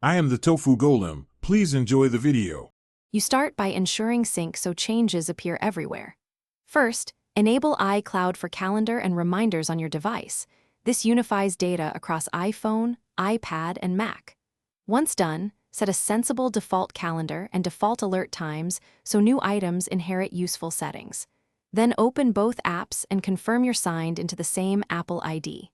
I am the Tofu Golem. Please enjoy the video. You start by ensuring sync so changes appear everywhere. First, enable iCloud for calendar and reminders on your device. This unifies data across iPhone, iPad, and Mac. Once done, set a sensible default calendar and default alert times so new items inherit useful settings. Then open both apps and confirm you're signed into the same Apple ID.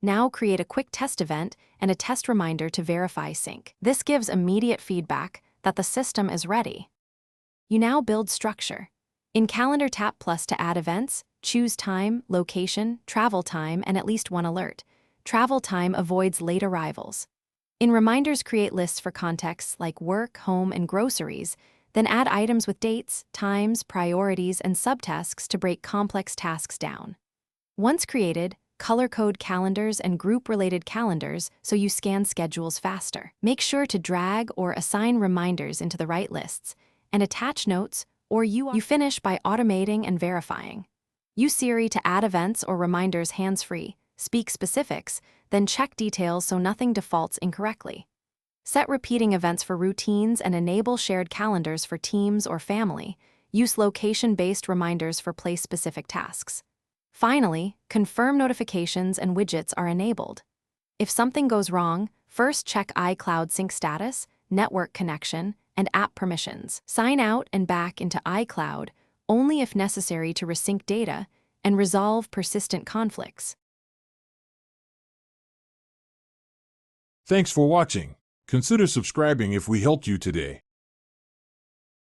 Now create a quick test event and a test reminder to verify sync. This gives immediate feedback that the system is ready. You now build structure. In Calendar, tap Plus to add events, choose time, location, travel time, and at least one alert. Travel time avoids late arrivals. In Reminders, create lists for contexts like work, home, and groceries, then add items with dates, times, priorities, and subtasks to break complex tasks down. Once created, color-code calendars and group-related calendars so you scan schedules faster. Make sure to drag or assign reminders into the right lists, and attach notes, or you finish by automating and verifying. Use Siri to add events or reminders hands-free, speak specifics, then check details so nothing defaults incorrectly. Set repeating events for routines and enable shared calendars for teams or family. Use location-based reminders for place-specific tasks. Finally, confirm notifications and widgets are enabled. If something goes wrong, first check iCloud sync status, network connection, and app permissions. Sign out and back into iCloud only if necessary to resync data and resolve persistent conflicts. Thanks for watching. Consider subscribing if we helped you today.